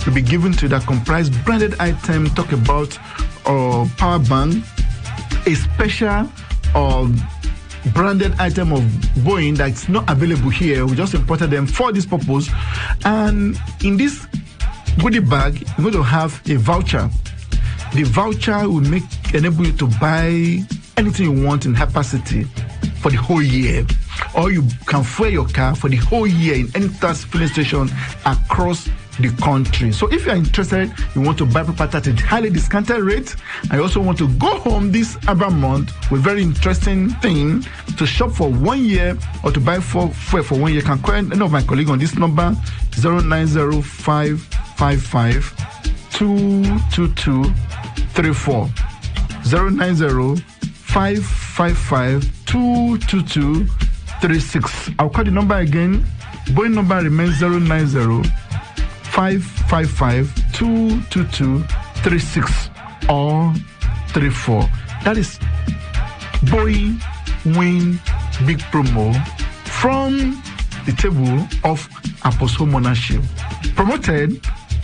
will be given to you that comprise branded item. Talk about power bank, a special branded item of Boeing that's not available here. We just imported them for this purpose. And in this goodie bag, you're going to have a voucher. The voucher will enable you to buy anything you want in Hypercity for the whole year. Or you can fuel your car for the whole year in any tax filling station across the country. So if you're interested, you want to buy property at a highly discounted rate, and you also want to go home this Abba month with very interesting thing to shop for 1 year or to buy fuel for 1 year, you can call any of my colleagues on this number 09055 22234 09055 22236. I'll call the number again. Boeing number remains 09055 22236 or 34. That is Boeing Win Big Promo from the table of Apostle Monaship, promoted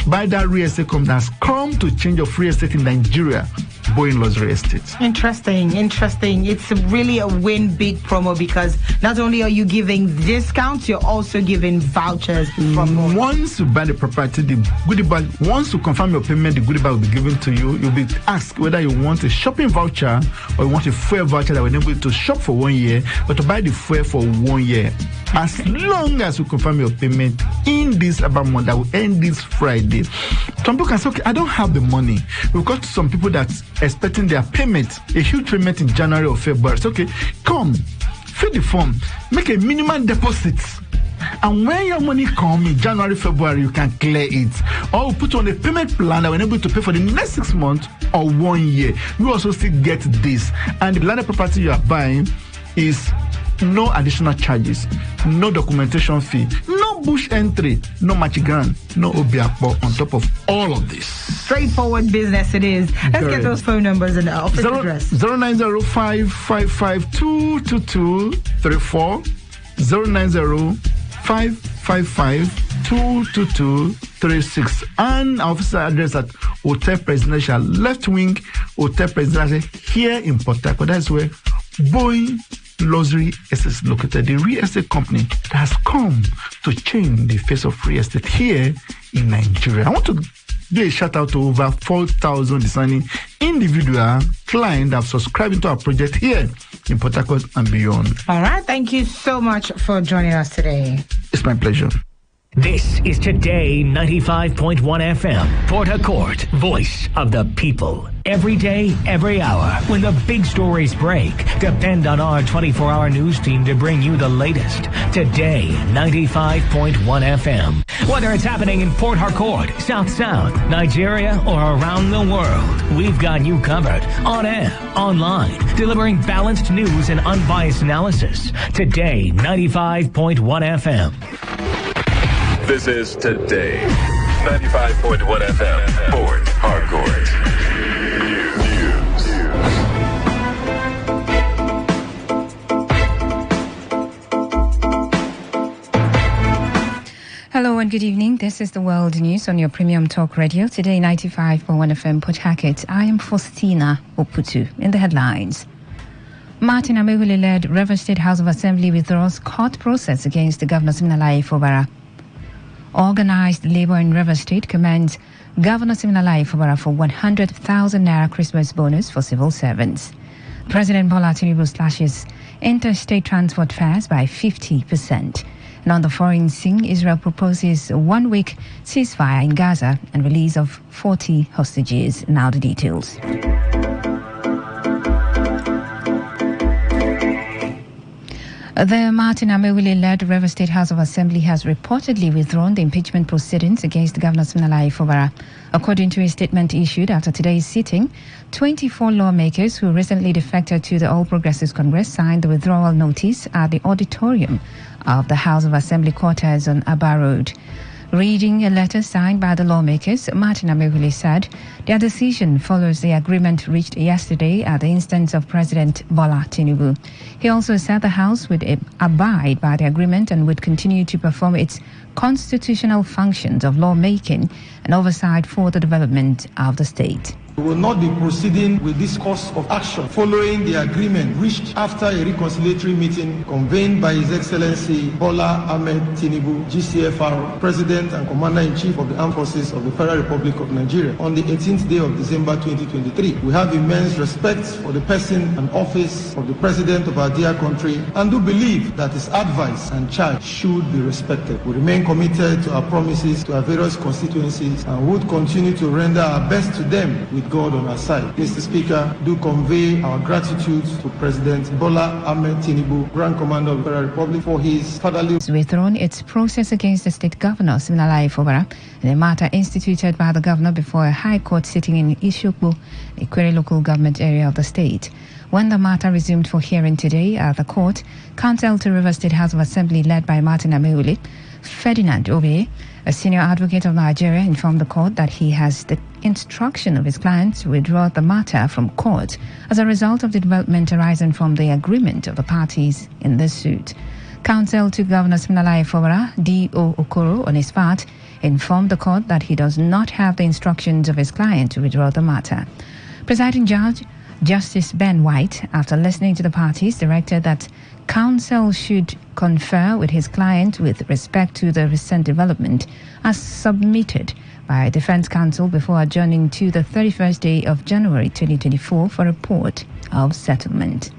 by that real estate company that has come to change of real estate in Nigeria, Boeing Luxury Estates. Interesting. It's really a win big promo, because not only are you giving discounts, you're also giving vouchers. Once you buy the property, the goodie bag, once you confirm your payment, the goodie bag will be given to you. You'll be asked whether you want a shopping voucher or you want a fuel voucher that will enable you to shop for 1 year, but to buy the fuel for 1 year. As long as you confirm your payment in this about month that will end this Friday. Some people can say, okay, I don't have the money. We've got some people that's expecting their payment, a huge payment in January or February. So, okay, come, fill the form, make a minimum deposit. And when your money comes in January, February, you can clear it. Or put on a payment plan that will enable you to pay for the next 6 months or 1 year. You also still get this. And the landed property you are buying is no additional charges, no documentation fee, no bush entry, no machigan, no obiakbo on top of all of this. Straightforward business it is. Let's get those phone numbers and the office address. 09055 22234 09055 22236, and our officer address at Hotel Presidential, left wing Hotel Presidential here in Port Harcourt. That's where Boeing Luxury Estates located, the real estate company that has come to change the face of real estate here in Nigeria. I want to do a shout out to over 4,000 discerning individual clients that have subscribed into our project here in Port Harcourt and beyond. All right, thank you so much for joining us today. It's my pleasure. This is Today 95.1 FM, Port Harcourt, voice of the people. Every day, every hour, when the big stories break, depend on our 24-hour news team to bring you the latest. Today 95.1 FM. Whether it's happening in Port Harcourt, South, Nigeria, or around the world, we've got you covered. On air, online, delivering balanced news and unbiased analysis. Today 95.1 FM. This is Today 95.1 FM, Port Harcourt. News. Hello and good evening. This is the World News on your Premium Talk Radio. Today 95.1 FM, Port Harcourt. I am Faustina Oputu. In the headlines, Martin Amewule-led River State House of Assembly withdraws court process against the Governor Siminalayi Fubara. Organized labor in River State commends Governor Siminalayi Fubara for 100,000 Naira Christmas bonus for civil servants. President Bola Tinubu slashes interstate transport fares by 50%. And on the foreign scene, Israel proposes a 1-week ceasefire in Gaza and release of 40 hostages. Now the details. The Martin Amewule-led River State House of Assembly has reportedly withdrawn the impeachment proceedings against Governor Siminalayi Fubara. According to a statement issued after today's sitting, 24 lawmakers who recently defected to the All Progressives Congress signed the withdrawal notice at the auditorium of the House of Assembly quarters on Aba Road. Reading a letter signed by the lawmakers, Martin Amewule said their decision follows the agreement reached yesterday at the instance of President Bola Tinubu. He also said the House would abide by the agreement and would continue to perform its constitutional functions of lawmaking and oversight for the development of the state. We will not be proceeding with this course of action following the agreement reached after a reconciliatory meeting convened by His Excellency Bola Ahmed Tinubu, GCFR, President and Commander-in-Chief of the Armed Forces of the Federal Republic of Nigeria on the 18th day of December 2023. We have immense respect for the person and office of the President of our dear country and do believe that his advice and charge should be respected. We remain committed to our promises to our various constituencies and would continue to render our best to them with God on our side. Mr. Speaker, do convey our gratitude to President Bola Ahmed Tinubu, Grand Commander of the Federal Republic, for his fatherly... withdrawn its process against the state governor, Siminalayi Fubara, in a matter instituted by the governor before a high court sitting in Ishokbo, a Kwere local government area of the state. When the matter resumed for hearing today at the court, counsel to Rivers State House of Assembly led by Martin Ameule, Ferdinand Obe, a senior advocate of Nigeria, informed the court that he has the instruction of his client to withdraw the matter from court as a result of the development arising from the agreement of the parties in this suit. Counsel to Governor Siminalayi Fubara, D.O. Okoro, on his part, informed the court that he does not have the instructions of his client to withdraw the matter. Presiding Judge Justice Ben White, after listening to the parties, directed that counsel should confer with his client with respect to the recent development as submitted by defense counsel before adjourning to the 31st day of January 2024 for a report of settlement.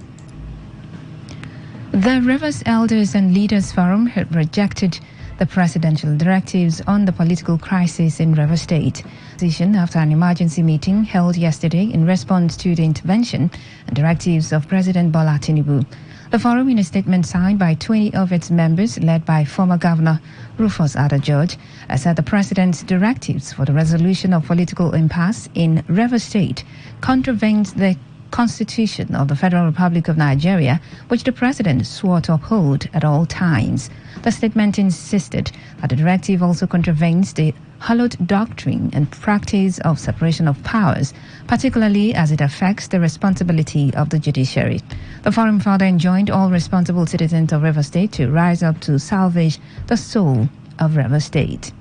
The Rivers Elders and Leaders Forum had rejected the presidential directives on the political crisis in Rivers State after an emergency meeting held yesterday in response to the intervention and directives of President Bola Tinubu. The forum, in a statement signed by 20 of its members, led by former Governor Rufus Ada George, said the president's directives for the resolution of political impasse in Rivers State contravenes the Constitution of the Federal Republic of Nigeria, which the president swore to uphold at all times. The statement insisted that the directive also contravenes the hallowed doctrine and practice of separation of powers, particularly as it affects the responsibility of the judiciary. The forum further enjoined all responsible citizens of Rivers State to rise up to salvage the soul of Rivers State.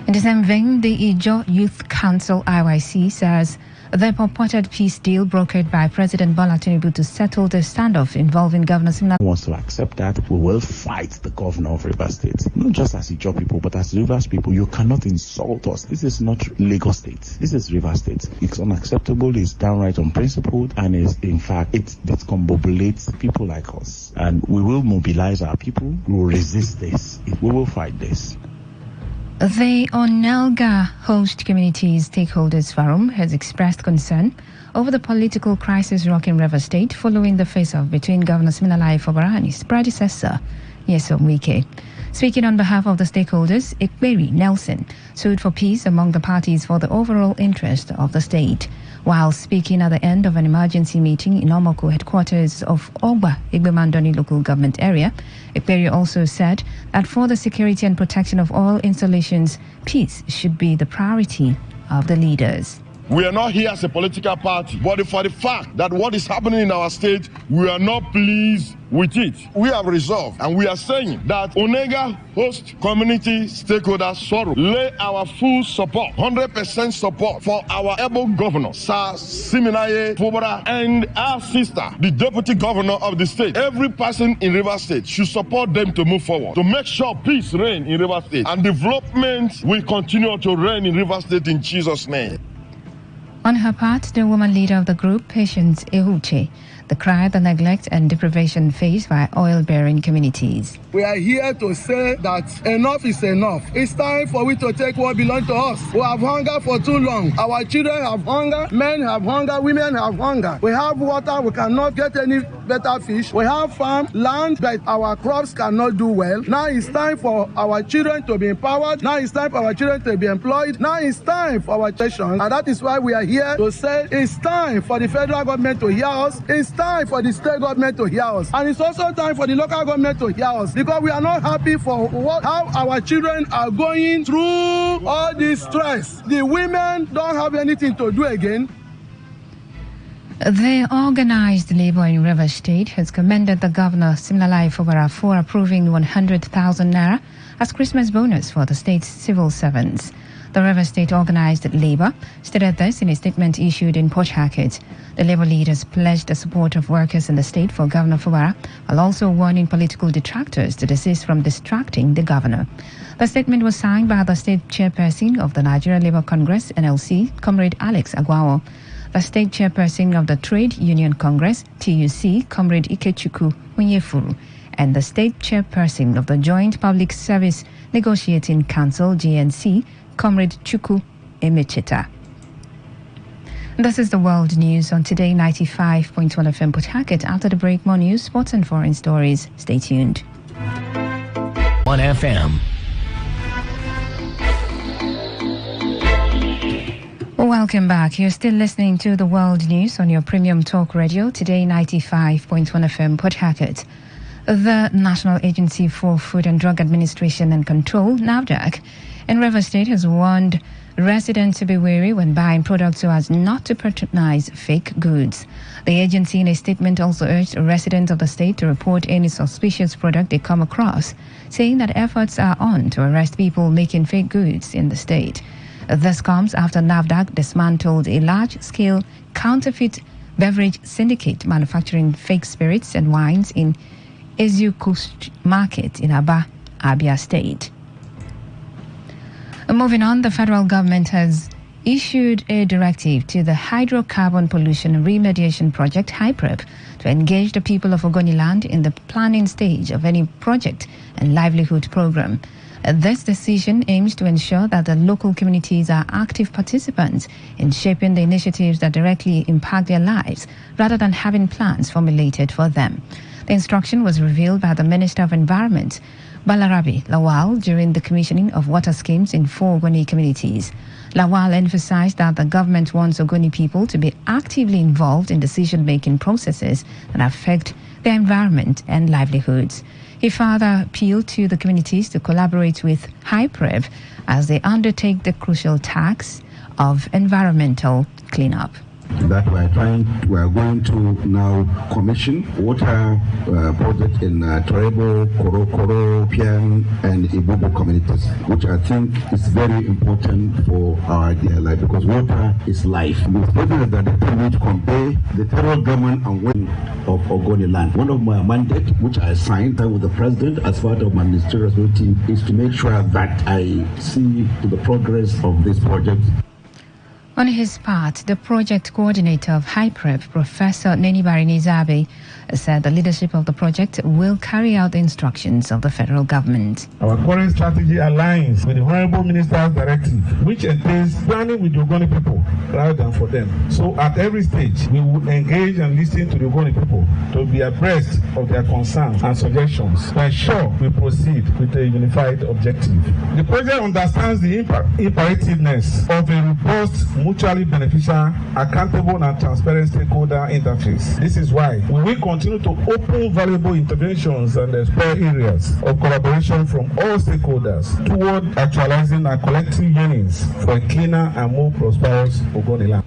In the same vein, the Ijaw Youth Council IYC says the purported peace deal brokered by President Bola Tinubu to settle the standoff involving Governor Siminalayi wants to accept that, we will fight the governor of Rivers State. Not just as Ijaw people, but as Rivers people. You cannot insult us. This is not Lagos State. This is Rivers State. It's unacceptable, it's downright unprincipled, and is in fact, it discombobulates people like us. And we will mobilize our people. We will resist this. We will fight this. The Onelga Host Communities Stakeholders Forum has expressed concern over the political crisis rocking Rivers State following the face-off between Governor Siminalayi Fubara and his predecessor, Nyesom Wike. Speaking on behalf of the stakeholders, Ikberi Nelson sued for peace among the parties for the overall interest of the state. While speaking at the end of an emergency meeting in Omoko headquarters of Ogba, Igbemandoni local government area, Ikberi also said that for the security and protection of all installations, peace should be the priority of the leaders. We are not here as a political party, but for the fact that what is happening in our state, we are not pleased with it. We have resolved and we are saying that Onega Host Community Stakeholders Forum lay our full support, 100% support for our able governor, Sir Siminalayi Fubara, and our sister, the deputy governor of the state. Every person in Rivers State should support them to move forward, to make sure peace reign in Rivers State and development will continue to reign in Rivers State in Jesus' name. On her part, the woman leader of the group, Patience Ehuche, decried the neglect and deprivation faced by oil-bearing communities. We are here to say that enough is enough. It's time for we to take what belongs to us. We have hunger for too long. Our children have hunger, men have hunger, women have hunger. We have water, we cannot get any better fish. We have farm, land, but our crops cannot do well. Now it's time for our children to be empowered. Now it's time for our children to be employed. Now it's time for our children. And that is why we are here to say it's time for the federal government to hear us. It's time for the state government to hear us. And it's also time for the local government to hear us, because we are not happy for how our children are going through all this stress. The women don't have anything to do again. The organised labour in Rivers State has commended the Governor Siminalayi Fubara for approving 100,000 naira as Christmas bonus for the state's civil servants. The Rivers State Organised Labour stated this in a statement issued in Port Harcourt. The labour leaders pledged the support of workers in the state for Governor Fubara, while also warning political detractors to desist from distracting the governor. The statement was signed by the state chairperson of the Nigeria Labour Congress, NLC, Comrade Alex Agwawo, the state chairperson of the Trade Union Congress, TUC, Comrade Ikechukwu Onyefuru, and the state chairperson of the Joint Public Service Negotiating Council, JNC, Comrade Chukwu Emecheta. This is the world news on Today 95.1 FM Port Harcourt. After the break, more news, sports and foreign stories. Stay tuned. 1 FM. Welcome back. You're still listening to the world news on your premium talk radio, Today 95.1 FM Port Harcourt. The National Agency for Food and Drug Administration and Control, NAFDAC, in Rivers State has warned residents to be wary when buying products so as not to patronize fake goods. The agency in a statement also urged residents of the state to report any suspicious product they come across, saying that efforts are on to arrest people making fake goods in the state. This comes after NAFDAC dismantled a large-scale counterfeit beverage syndicate manufacturing fake spirits and wines in Eziukwu Market in Aba, Abia State. Moving on, the federal government has issued a directive to the Hydrocarbon Pollution Remediation Project, HYPREP, to engage the people of Ogoniland in the planning stage of any project and livelihood program. This decision aims to ensure that the local communities are active participants in shaping the initiatives that directly impact their lives, rather than having plans formulated for them. The instruction was revealed by the Minister of Environment, Balarabe Lawal, during the commissioning of water schemes in 4 Ogoni communities. Lawal emphasized that the government wants Ogoni people to be actively involved in decision-making processes that affect their environment and livelihoods. He further appealed to the communities to collaborate with HYPREP as they undertake the crucial task of environmental cleanup. That we are going to now commission water project in Torebo, Korokoro, Pian, and Ibubu communities, which I think is very important for our daily life, because water is life. It's important that the privilege convey the federal government and women of Ogoni land. One of my mandates, which I signed with the president as part of my ministerial responsibility, is to make sure that I see to the progress of this project. On his part, the project coordinator of HYPREP, Professor Nenibari Nizabe, said the leadership of the project will carry out the instructions of the federal government. Our current strategy aligns with the Honorable Minister's directive, which entails planning with the Ogoni people rather than for them. So at every stage, we will engage and listen to the Ogoni people to be abreast of their concerns and suggestions to ensure we proceed with a unified objective. The project understands the imperativeness of a robust, mutually beneficial, accountable and transparent stakeholder interface. This is why we will continue to open valuable interventions and explore areas of collaboration from all stakeholders toward actualizing our collective yearnings for a cleaner and more prosperous Ogoniland.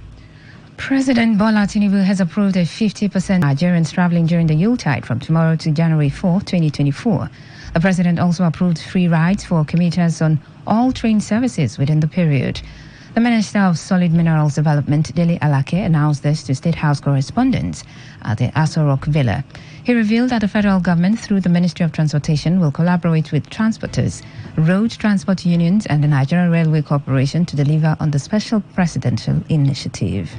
President Bola Tinubu has approved a 50% Nigerians traveling during the Yuletide from tomorrow to January 4, 2024. The president also approved free rides for commuters on all train services within the period. The Minister of Solid Minerals Development, Dele Alake, announced this to State House correspondents at the Aso Rock Villa. He revealed that the federal government, through the Ministry of Transportation, will collaborate with transporters, road transport unions, and the Nigerian Railway Corporation to deliver on the special presidential initiative.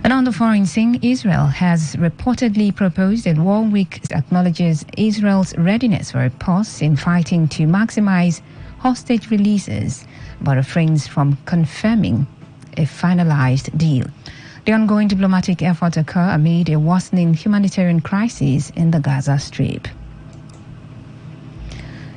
And on the foreign scene, Israel has reportedly proposed a war week that acknowledges Israel's readiness for a pause in fighting to maximize hostage releases, but refrains from confirming a finalized deal. The ongoing diplomatic efforts occur amid a worsening humanitarian crisis in the Gaza Strip.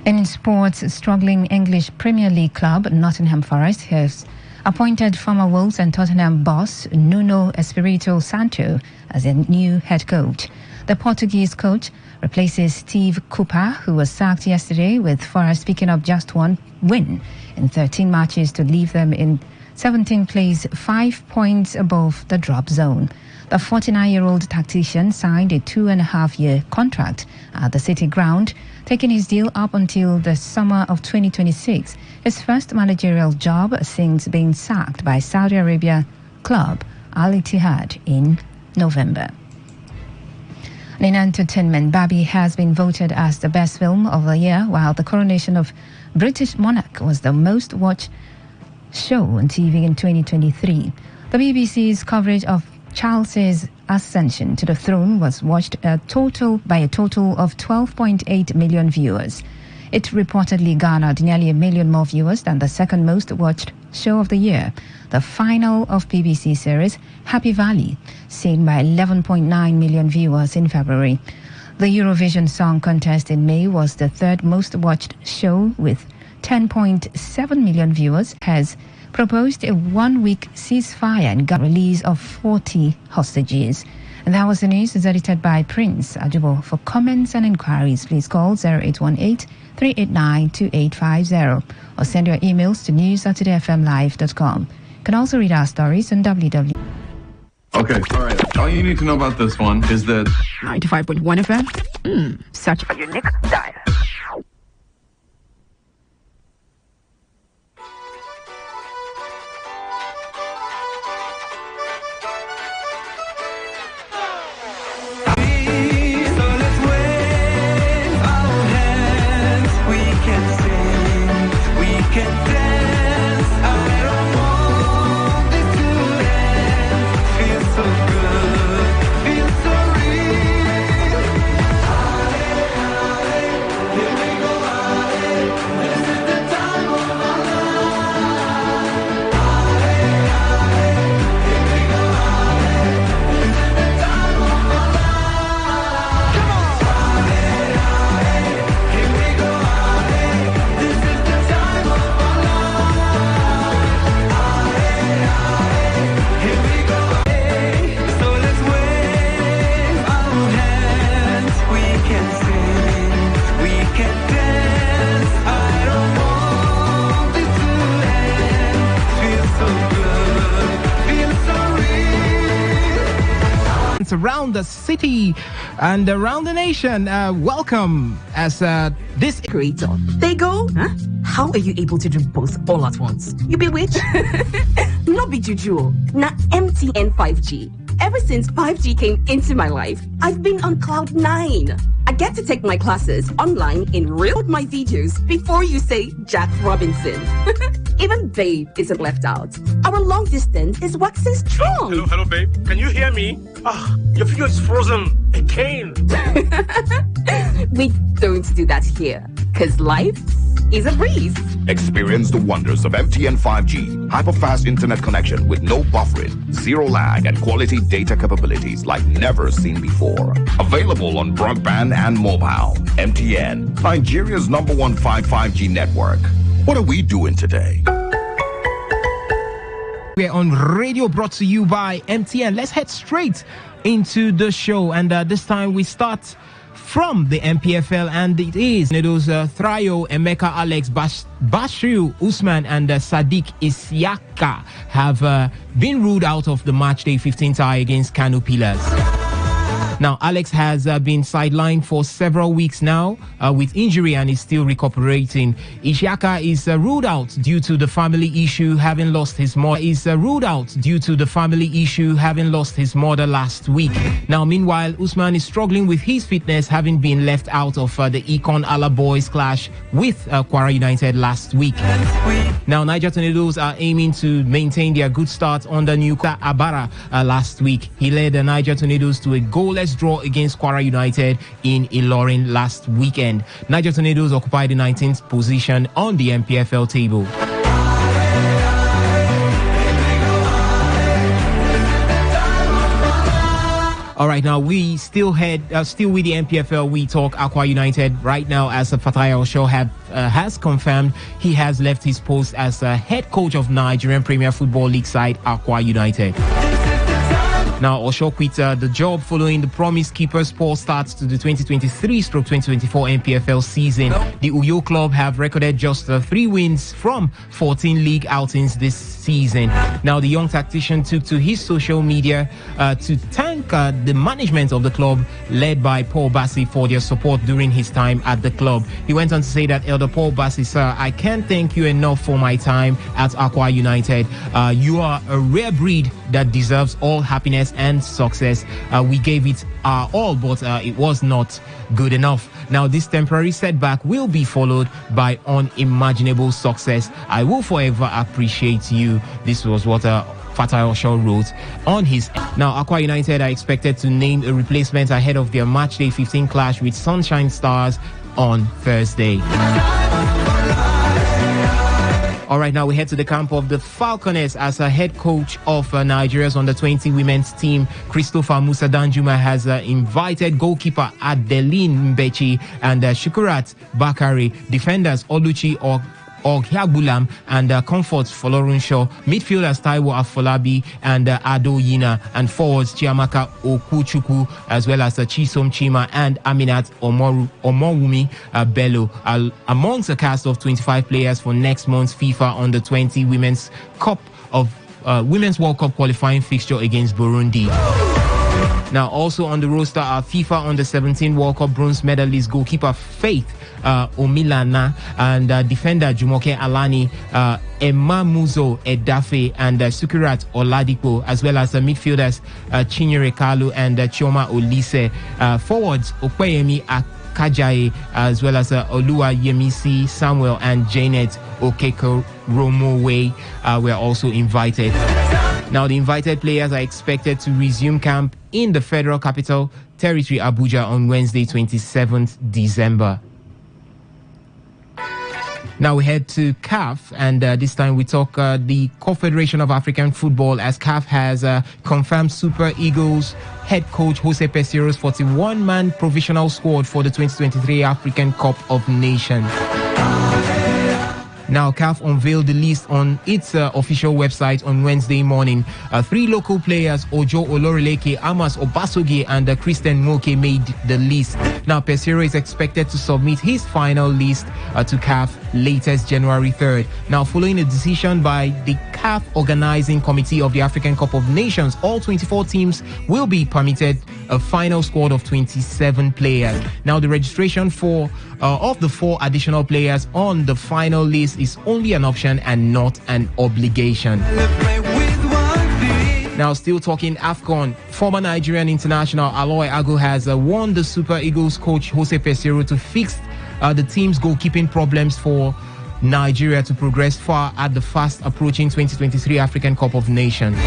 In sports, struggling English Premier League club Nottingham Forest has appointed former Wolves and Tottenham boss Nuno Espirito Santo as their new head coach. The Portuguese coach replaces Steve Cooper, who was sacked yesterday, with Forest picking up just one win in 13 matches to leave them in 17th place, 5 points above the drop zone. The 49-year-old tactician signed a 2.5-year contract at the City Ground, taking his deal up until the summer of 2026, his first managerial job since being sacked by Saudi Arabia club Al Ittihad in November. In entertainment, Barbie has been voted as the best film of the year, while The Coronation of British Monarch was the most watched show on TV in 2023. The BBC's coverage of Charles's ascension to the throne was watched by a total of 12.8 million viewers. It reportedly garnered nearly 1 million more viewers than the second most watched show of the year, the final of BBC series Happy Valley, seen by 11.9 million viewers in February. The Eurovision Song Contest in May was the third most watched show with 10.7 million viewers, has proposed a 1-week ceasefire and release of 40 hostages. And that was the news. It's edited by Prince Ajubo. For comments and inquiries, please call 0818-389-2850 or send your emails to news@todayfmlive.com. You can also read our stories on www. Okay, all right. All you need to know about this one is that 95.1 FM. Such a unique style. Around the city and around the nation. Welcome as this creator. They go, huh? How are you able to do both all at once? You bewitched? Not be juju. Not MTN 5G. Ever since 5G came into my life, I've been on cloud 9. I get to take my classes online in real with my videos before you say Jack Robinson. Even babe isn't left out. Our long distance is waxing strong. Hello, babe. Can you hear me? Your video is frozen again. We don't do that here, because life is a breeze. Experience the wonders of MTN 5G. Hyper-fast internet connection with no buffering, zero lag, and quality data capabilities like never seen before. Available on broadband and mobile. MTN, Nigeria's #1 5G network. What are we doing today? We're on radio, brought to you by MTN. Let's head straight into the show, and this time we start from the MPFL, and it is those Thrayo, Emeka, Alex, Bashiru, Usman, and Sadiq Isiaka have been ruled out of the matchday 15 tie against Kano Pillars. Now, Alex has been sidelined for several weeks now with injury and is still recuperating. Isiaka is ruled out due to the family issue, having lost his mother. Last week. Now, meanwhile, Usman is struggling with his fitness, having been left out of the Econ Ala Boys clash with Kwara United last week. Now, Niger Tornadoes are aiming to maintain their good start under new Abara last week. He led the Niger Tornadoes to a goalless draw against Kwara United in Ilorin last weekend. Niger Tornadoes occupy the 19th position on the MPFL table. All right, now we still with the MPFL. We talk Aqua United right now, as Fatai Osho has confirmed he has left his post as head coach of Nigerian Premier Football League side Aqua United. Now, Osho quit the job following the promised keeper's poor start to the 2023-2024 NPFL season. The Uyo club have recorded just 3 wins from 14 league outings this season. Now, the young tactician took to his social media to thank the management of the club, led by Paul Bassi, for their support during his time at the club. He went on to say that, Elder Paul Bassi, sir, I can't thank you enough for my time at Aqua United. You are a rare breed that deserves all happiness and success. We gave it our all, but it was not good enough. Now, this temporary setback will be followed by unimaginable success. I will forever appreciate you. This was what Fatai Osho wrote on his. Now, Aqua United are expected to name a replacement ahead of their matchday 15 clash with Sunshine Stars on Thursday. All right, now we head to the camp of the Falconers as a head coach of Nigeria's under-20 women's team. Christopher Musa Danjuma has invited goalkeeper Adeline Mbechi and Shukurat Bakari, defenders Oluchi Oghiagbulam and Comfort Folorunshaw, midfielders Taiwo Afolabi and Ado Yina, and forwards Chiamaka Okuchukwu, as well as Chisom Chima and Aminat Omowumi Bello, amongst a cast of 25 players for next month's FIFA Under-20 Women's World Cup qualifying fixture against Burundi. Now, also on the roster are FIFA Under-17 World Cup bronze medalist goalkeeper Faith Omilana and defender Jumoke Alani, Emma Muzo Edafe and Sukirat Oladipo, as well as midfielders Chinyere Kalu and Chioma Olise, forwards Okweyemi Akajaye, as well as Olua Yemisi Samuel and Janet Okeko Romowe were also invited. Now, the invited players are expected to resume camp in the Federal Capital Territory, Abuja, on Wednesday, 27th December. Now we head to CAF, and this time we talk the Confederation of African Football, as CAF has confirmed Super Eagles head coach Jose Pesiero's 41-man provisional squad for the 2023 African Cup of Nations. Now, CAF unveiled the list on its official website on Wednesday morning. 3 local players, Ojo Oloreleke, Amas Obasogie, and Christian Moke made the list. Now, Pesero is expected to submit his final list to CAF latest January 3rd. Now, following a decision by the CAF Organizing Committee of the African Cup of Nations, all 24 teams will be permitted a final squad of 27 players. Now, the registration for of the 4 additional players on the final list is only an option and not an obligation. Now, still talking AFCON, former Nigerian international Aloy Agu has warned the Super Eagles coach Jose Pesero to fix the team's goalkeeping problems for Nigeria to progress far at the fast approaching 2023 African Cup of Nations.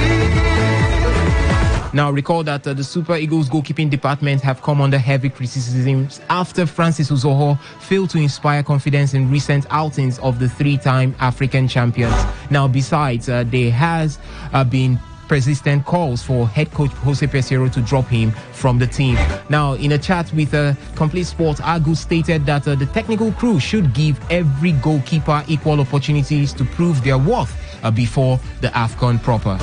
Now, recall that the Super Eagles goalkeeping department have come under heavy criticisms after Francis Uzoho failed to inspire confidence in recent outings of the 3-time African champions. Now, besides, there has been persistent calls for head coach Jose Pesero to drop him from the team. Now, in a chat with Complete Sports, Agu stated that the technical crew should give every goalkeeper equal opportunities to prove their worth before the AFCON proper.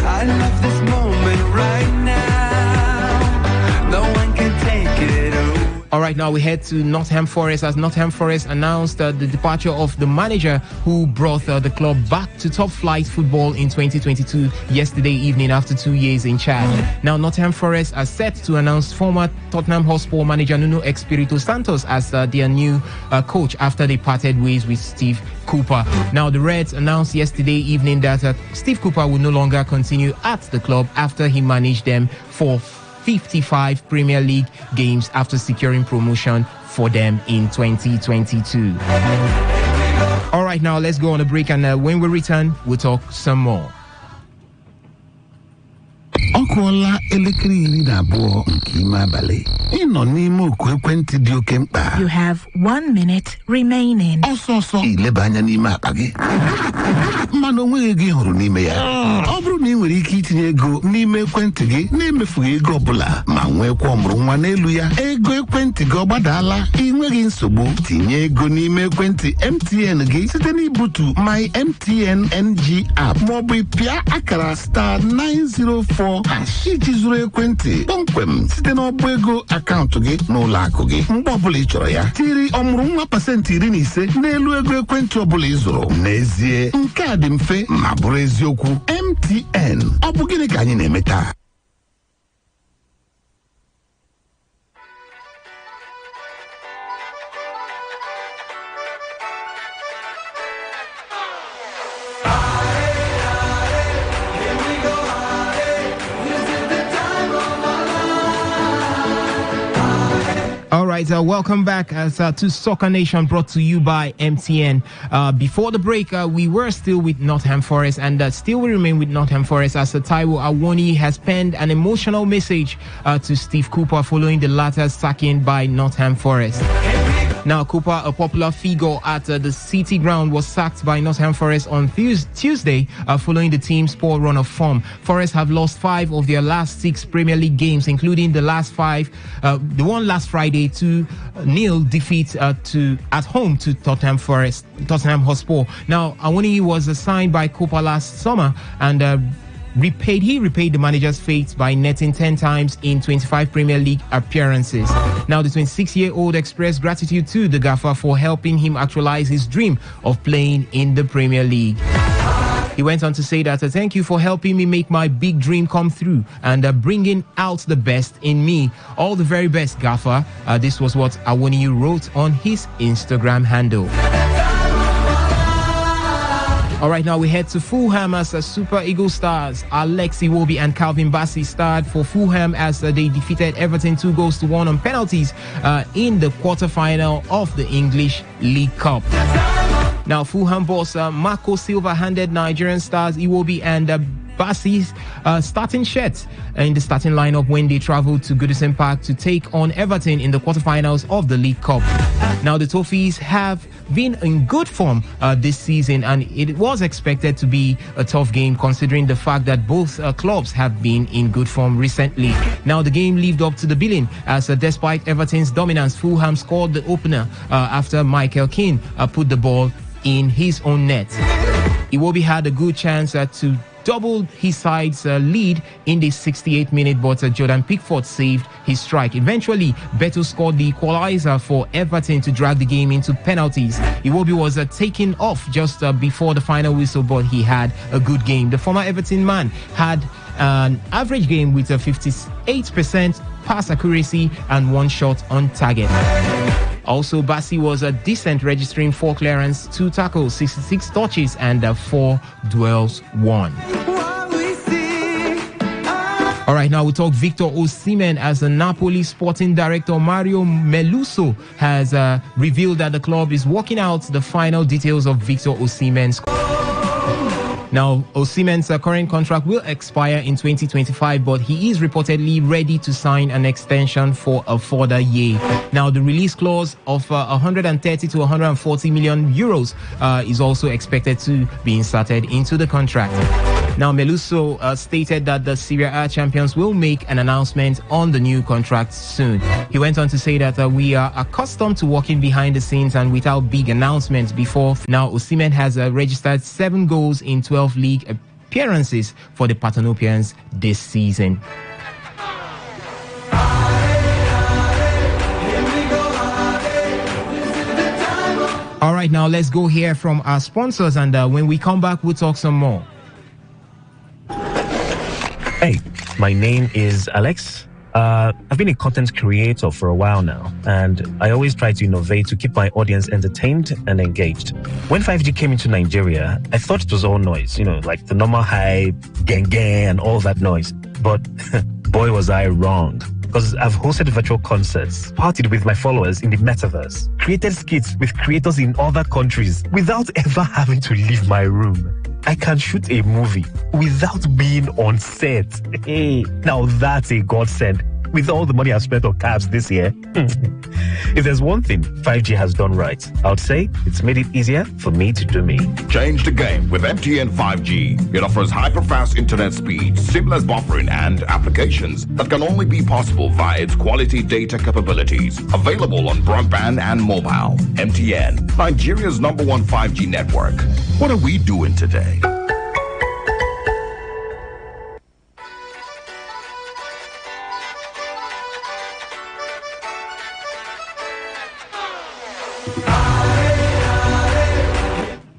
I love this moment right now. No one can take it away. All right, now we head to Nottingham Forest, as Nottingham Forest announced the departure of the manager who brought the club back to top flight football in 2022 yesterday evening after 2 years in charge. Now, Nottingham Forest are set to announce former Tottenham Hotspur manager Nuno Espirito Santos as their new coach after they parted ways with Steve Cooper. Now, the Reds announced yesterday evening that Steve Cooper will no longer continue at the club after he managed them for 55 Premier League games after securing promotion for them in 2022. All right, now let's go on a break, and when we return, we'll talk some more. Ọkụọla elekere 12 nke ime abalị. Ịnọ n'ime oku ekwentị dị oke mkpa. You have 1 minute remaining. Ọsọsọ ileba anya n'ime akpa gị. Mmanụ onweghị ego ị hụrụ n'ime ya. Ọ bụrụ na ị nwere ike itinye ego n'ime ekwentị gị na-emefughị ego ọbụla ma nwekwa ọmụrụ nwa n'elu ya, ego ekwentị gị ọgbadaala, ị nweghị nsogbu. Tinye ego n'ime ekwentị MTN gị site n'ibutu My MTN NG app maọbụ ịpịa akara star 904 iji zụrụ ekwentị kpọmkwem site n'ọba ego akaụntụ gị n'ụlọ akụ gị. Mgbe ọbụla ị chọrọ ya, tiri ọmụrụ nwa pasentị 15 n'elu ego ekwentị ọbụla ị zụrụ. N'ezie, nke a dị mfe ma bụrụ eziokwu. MTN, ọ bụ gịnị ka anyị na-eme taa? All right, welcome back to Soccer Nation, brought to you by MTN. Before the break, we were still with Nottingham Forest, and still we remain with Nottingham Forest as Taiwo Awoni has penned an emotional message to Steve Cooper following the latter's sacking by Nottingham Forest. Now, Cooper, a popular figure at the City Ground, was sacked by Nottingham Forest on Tuesday following the team's poor run of form. Forest have lost 5 of their last 6 Premier League games, including the last 5, the one last Friday, 2-0 defeat at home to Tottenham Hotspur. Now, Awoni was signed by Cooper last summer and he repaid the manager's fate by netting 10 times in 25 Premier League appearances. Now, the 26-year-old expressed gratitude to the gaffer for helping him actualize his dream of playing in the Premier League. He went on to say that, thank you for helping me make my big dream come through and bringing out the best in me. All the very best, gaffer. This was what Awoni wrote on his Instagram handle. All right, now we head to Fulham as Super Eagle stars Alex Iwobi and Calvin Bassey starred for Fulham as they defeated Everton 2-1 on penalties in the quarter-final of the English League Cup. Now, Fulham boss Marco Silva handed Nigerian stars Iwobi and Bassey's starting shirts in the starting lineup when they traveled to Goodison Park to take on Everton in the quarterfinals of the League Cup. Now, the Toffees have been in good form this season, and it was expected to be a tough game considering the fact that both clubs have been in good form recently. Now, the game lived up to the billing as despite Everton's dominance, Fulham scored the opener after Michael Keane put the ball in his own net. Iwobi had a good chance to double his side's lead in the 68th minute, but Jordan Pickford saved his strike. Eventually, Beto scored the equalizer for Everton to drag the game into penalties. Iwobi was taken off just before the final whistle, but he had a good game. The former Everton man had an average game with a 58% pass accuracy and 1 shot on target. Also, Bassey was decent, registering 4 clearance, 2 tackles, 66 touches, and 4 duels won. All right, now we talk Victor Osimhen as the Napoli sporting director Mario Meluso has revealed that the club is working out the final details of Victor Osimhen's. Now, Osimhen's current contract will expire in 2025, but he is reportedly ready to sign an extension for a further year. Now, the release clause of 130 to 140 million euros is also expected to be inserted into the contract. Now, Meluso stated that the Serie A champions will make an announcement on the new contract soon. He went on to say that we are accustomed to working behind the scenes and without big announcements before. Now, Osimhen has registered 7 goals in 12 league appearances for the Partenopians this season. All right, now let's go hear from our sponsors, and when we come back, we'll talk some more. Hey, my name is Alex. I've been a content creator for a while now, and I always try to innovate to keep my audience entertained and engaged. When 5G came into Nigeria, I thought it was all noise, like the normal hype, gang, and all that noise. But boy, was I wrong. Because I've hosted virtual concerts, partied with my followers in the metaverse, created skits with creators in other countries without ever having to leave my room. I can shoot a movie without being on set. Hey, now that's a godsend. With all the money I've spent on cabs this year. If there's one thing 5G has done right, I would say it's made it easier for me to do me. Change the game with MTN 5G. It offers hyper-fast internet speed, seamless buffering, and applications that can only be possible via its quality data capabilities. Available on broadband and mobile. MTN, Nigeria's #1 5G network. What are we doing today?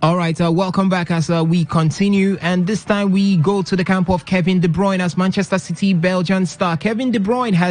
All right, welcome back as we continue, and this time we go to the camp of Kevin De Bruyne as Manchester City Belgian star. Kevin De Bruyne has